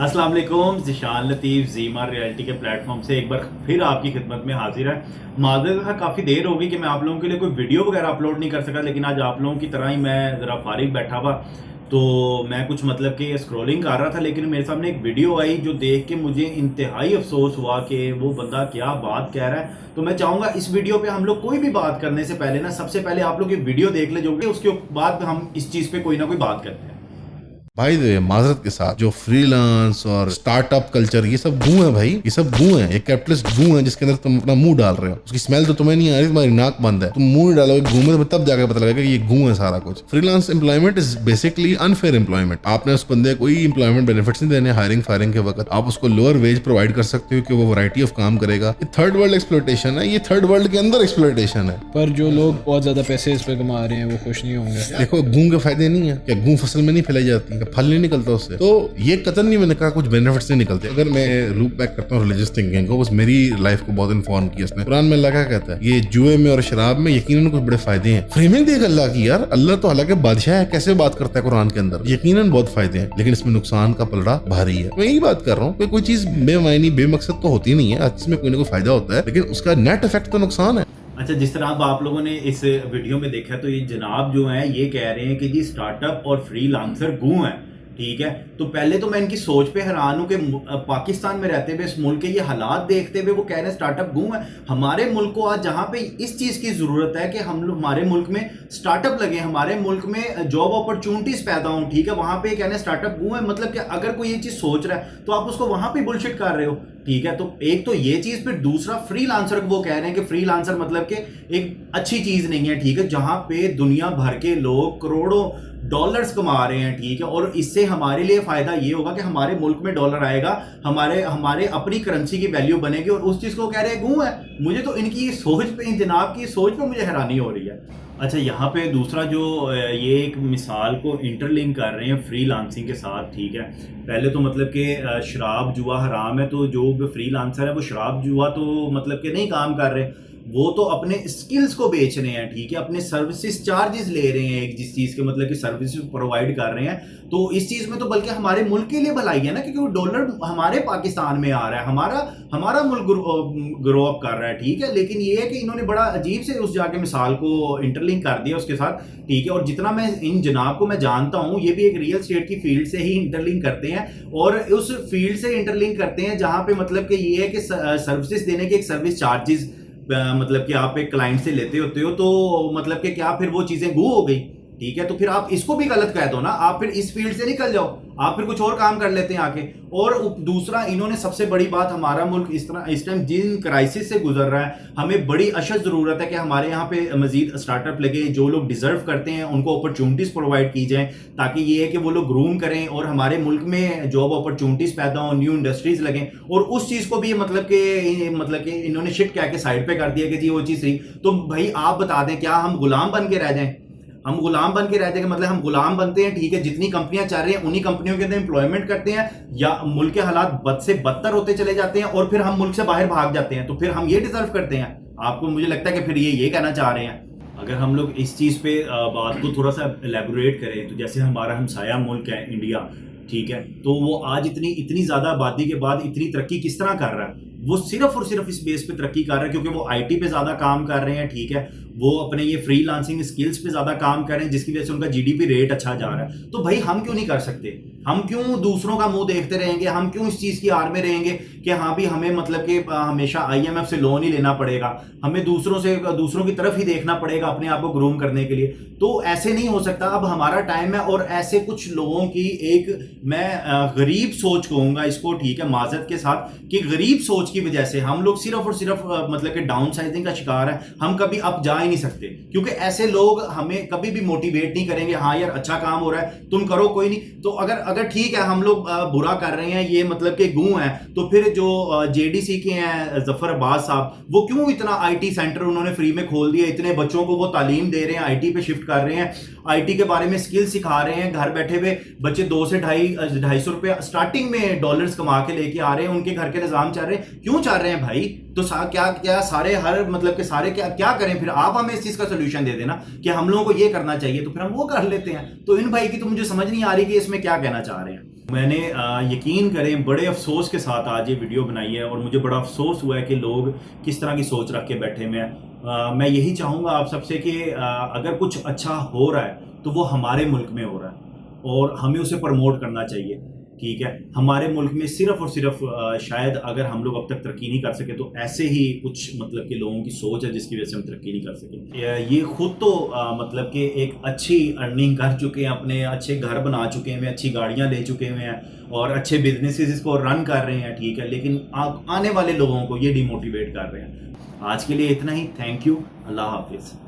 अस्सलाम वालेकुम, ज़िशान लतीफ़ ज़ीमा रियलिटी के प्लेटफॉर्म से एक बार फिर आपकी खिदमत में हाजिर है। माज़रत है, काफ़ी देर हो गई कि मैं आप लोगों के लिए कोई वीडियो वगैरह अपलोड नहीं कर सका, लेकिन आज आप लोगों की तरह ही मैं ज़रा फारिग बैठा हुआ, तो मैं कुछ मतलब कि स्क्रॉलिंग कर रहा था, लेकिन मेरे सामने एक वीडियो आई जो देख के मुझे इंतहाई अफसोस हुआ कि वो बंदा क्या बात कह रहा है। तो मैं चाहूँगा इस वीडियो पे हम लोग कोई भी बात करने से पहले ना, सबसे पहले आप लोग ये वीडियो देख ले, जो उसके बाद हम इस चीज़ पे कोई ना कोई बात करते हैं। भाई माजरत के साथ जो फ्रीलांस और स्टार्टअप कल्चर ये सब गूं है भाई, ये सब गूं है, एक कैपिटलिस्ट गूं है जिसके अंदर तुम अपना मुंह डाल रहे हो। उसकी स्मेल तो तुम्हें नहीं आ रही, तुम्हारी नाक बंद है, तुम मुंह नहीं डालोगे गूं में, तब जाकर पता लगेगा कि ये गूं है सारा कुछ। Freelance employment is basically unfair employment. आपने उस बंदे कोई एम्प्लॉयमेंट बेनिफिट्स नहीं देने हायरिंग फायरिंग के वक्त। आप उसको लोअर वेज प्रोवाइड कर सकते हो कि वो वैरायटी ऑफ काम करेगा। ये थर्ड वर्ल्ड एक्सप्लॉयटेशन है, ये थर्ड वर्ल्ड के अंदर एक्सप्लॉयटेशन है। पर जो लोग बहुत ज्यादा पैसे इस पे कमा रहे हैं वो खुश नहीं होंगे। देखो गूं के फायदे नहीं है क्या? गूं फसल में नहीं फैलाई जाती, क्या फल नहीं निकलता उससे? तो ये कतन नहीं, मैंने कहा कुछ बेनिफिट्स नहीं निकलते। अगर मैं लूप बैक करता हूँ रिलीजियस थिंकिंग को, बस मेरी लाइफ को बहुत इन्फॉर्म किया इसने। कुरान में अल्लाह क्या कहता है? ये जुए में और शराब में यकीनन कुछ बड़े फायदे हैं। फ्रेमिंग देख अल्लाह की यार, अल्लाह तो हालांकि बादशाह है, कैसे बात करता है कुरान के अंदर। यकीनन बहुत फायदे हैं, लेकिन इसमें नुकसान का पलड़ा भारी है। मैं यही बात कर रहा हूँ, कोई चीज बेमायनी बेमकसद तो होती नहीं है, इसमें कोई ना कोई फायदा होता है, लेकिन उसका नेट इफेक्ट तो नुकसान है। अच्छा, जिस तरह अब आप लोगों ने इस वीडियो में देखा, तो ये जनाब जो हैं ये कह रहे हैं कि जी स्टार्टअप और फ्रीलांसर गूं हैं, ठीक है। तो पहले तो मैं इनकी सोच पे हैरान हूं कि पाकिस्तान में रहते हुए इस मुल्क के ये हालात देखते हुए वो कह रहे हैं स्टार्टअप गूं है। हमारे मुल्क को आज जहां पे इस चीज की जरूरत है कि हम लोग हमारे मुल्क में स्टार्टअप लगे, हमारे मुल्क में जॉब अपॉर्चुनिटीज पैदा हों, ठीक है, वहां पे कहने स्टार्टअप गूं है। मतलब कि अगर कोई ये चीज सोच रहा है तो आप उसको वहां पे बुलशिट कर रहे हो, ठीक है। तो एक तो ये चीज, फिर दूसरा फ्रीलांसर को वो कह रहे हैं कि फ्रीलांसर मतलब कि एक अच्छी चीज नहीं है, ठीक है, जहां पे दुनिया भर के लोग करोड़ों डॉलर्स कमा रहे हैं, ठीक है। और इससे हमारे लिए फायदा ये होगा कि हमारे मुल्क में डॉलर आएगा, हमारे अपनी करेंसी की वैल्यू बनेगी, और उस चीज को कह रहे हैं गूं है। मुझे तो इनकी सोच पे, जनाब की सोच पे मुझे हैरानी हो रही है। अच्छा, यहाँ पे दूसरा जो ये एक मिसाल को इंटरलिंक कर रहे हैं फ्रीलांसिंग के साथ, ठीक है। पहले तो मतलब कि शराब जुआ हराम है, तो जो फ्रीलांसर है वो शराब जुआ तो मतलब कि नहीं काम कर रहे, वो तो अपने स्किल्स को बेच रहे हैं, ठीक है, अपने सर्विसेज चार्जेस ले रहे हैं, एक जिस चीज़ के मतलब कि सर्विसेज प्रोवाइड कर रहे हैं। तो इस चीज़ में तो बल्कि हमारे मुल्क के लिए भलाई है ना, क्योंकि वो डॉलर हमारे पाकिस्तान में आ रहा है, हमारा मुल्क ग्रो अप कर रहा है, ठीक है। लेकिन ये है कि इन्होंने बड़ा अजीब से उस जाके मिसाल को इंटरलिंक कर दिया उसके साथ, ठीक है। और जितना मैं इन जनाब को मैं जानता हूँ, ये भी एक रियल स्टेट की फील्ड से ही इंटरलिंक करते हैं, और उस फील्ड से इंटरलिंक करते हैं जहाँ पे मतलब कि ये है कि सर्विसेज देने के एक सर्विस चार्जेस मतलब कि आप एक क्लाइंट से लेते होते हो, तो मतलब कि क्या फिर वो चीजें गू हो गई, ठीक है। तो फिर आप इसको भी गलत कह दो ना, आप फिर इस फील्ड से निकल जाओ, आप फिर कुछ और काम कर लेते हैं आके। और दूसरा, इन्होंने सबसे बड़ी बात, हमारा मुल्क इस टाइम जिन क्राइसिस से गुजर रहा है, हमें बड़ी अशद ज़रूरत है कि हमारे यहाँ पे मजीद स्टार्टअप लगे, जो लोग डिजर्व करते हैं उनको अपॉर्चुनिटीज़ प्रोवाइड की जाएँ, ताकि ये है कि वो लोग ग्रूम करें और हमारे मुल्क में जॉब अपॉर्चुनिटीज़ पैदा हों, न्यू इंडस्ट्रीज़ लगें। और उस चीज़ को भी मतलब कि इन्होंने शिट कह के साइड पे कर दिया कि जी वो चीज़ सही। तो भाई आप बता दें, क्या हम गुलाम बन के रह जाएं? हम गुलाम बन के रहते हैं, मतलब हम गुलाम बनते हैं, ठीक है, जितनी कंपनियां चाह रही हैं उन्हीं कंपनियों के अंदर एम्प्लॉयमेंट करते हैं, या मुल्क के हालात बद से बदतर होते चले जाते हैं और फिर हम मुल्क से बाहर भाग जाते हैं, तो फिर हम ये डिजर्व करते हैं? आपको, मुझे लगता है कि फिर ये कहना चाह रहे हैं। अगर हम लोग इस चीज़ पे बात को थोड़ा सा एलेबोरेट करें, तो जैसे हमारा हमसाया मुल्क है इंडिया, ठीक है, तो वो आज इतनी ज़्यादा आबादी के बाद इतनी तरक्की किस तरह कर रहा है? वो सिर्फ और सिर्फ इस बेस पे तरक्की कर रहे हैं क्योंकि वो आईटी पे ज़्यादा काम कर रहे हैं, ठीक है, वो अपने ये फ्रीलांसिंग स्किल्स पे ज़्यादा काम कर रहे हैं, जिसकी वजह से उनका जीडीपी रेट अच्छा जा रहा है। तो भाई हम क्यों नहीं कर सकते? हम क्यों दूसरों का मुंह देखते रहेंगे? हम क्यों इस चीज़ की आड़ में रहेंगे कि हाँ भी हमें मतलब कि हमेशा आईएमएफ से लोन ही लेना पड़ेगा, हमें दूसरों की तरफ ही देखना पड़ेगा अपने आप को ग्रूम करने के लिए? तो ऐसे नहीं हो सकता। अब हमारा टाइम है, और ऐसे कुछ लोगों की एक मैं गरीब सोच कहूँगा इसको, ठीक है, माजरत के साथ, कि गरीब सोच की वजह से हम लोग सिर्फ और सिर्फ मतलब कि डाउन साइजिंग का शिकार है। हम कभी अप जा ही नहीं सकते, क्योंकि ऐसे लोग हमें कभी भी मोटिवेट नहीं करेंगे, हाँ यार अच्छा काम हो रहा है तुम करो, कोई नहीं। तो अगर ठीक है हम लोग बुरा कर रहे हैं, ये मतलब कि गूं है, तो फिर जो जेडीसी के हैं जफर अब्बास साहब, वो क्यों इतना आईटी सेंटर उन्होंने फ्री में खोल दिया, इतने बच्चों को वो तालीम दे रहे हैं, आईटी पे शिफ्ट कर रहे हैं, आईटी के बारे में स्किल सिखा रहे हैं, घर बैठे हुए बच्चे 2 से 250 रुपये स्टार्टिंग में डॉलर्स कमा के लेके आ रहे हैं, उनके घर के निजाम चाह रहे हैं, क्यों चाह रहे हैं भाई? तो क्या सारे हर मतलब के सारे क्या करें? फिर आप हमें इस चीज का सोल्यूशन दे देना कि हम लोगों को ये करना चाहिए, तो फिर हम वो कर लेते हैं। तो इन भाई की तो मुझे समझ नहीं आ रही कि इसमें क्या कहना चाह रहे हैं। میں نے یقین کریں بڑے افسوس کے ساتھ آج یہ ویڈیو بنائی ہے، اور مجھے بڑا افسوس ہوا ہے کہ لوگ کس طرح کی سوچ رکھ کے بیٹھے ہوئے ہیں۔ میں یہی چاہوں گا آپ سب سے کہ اگر کچھ اچھا ہو رہا ہے تو وہ ہمارے ملک میں ہو رہا ہے اور ہمیں اسے پروموٹ کرنا چاہیے، ٹھیک ہے۔ ہمارے ملک میں صرف اور صرف شاید اگر ہم لوگ اب تک ترقی نہیں کر سکے تو ایسے ہی کچھ مطلب کہ لوگوں کی سوچ ہے جس کی وجہ سے ہم ترقی نہیں کر سکے۔ یہ خود تو مطلب کہ ایک اچھی ارننگ کر چکے ہیں، اپنے اچھے گھر بنا چکے ہیں، اچھی گاڑیاں لے چکے ہوئے ہیں اور اچھے بزنسز اس کو رن کر رہے ہیں، ٹھیک ہے، لیکن آنے والے لوگوں کو یہ ڈی موٹیویٹ کر رہے ہیں۔ آج کے لیے اتنا ہی، تھینک یو، اللہ حافظ۔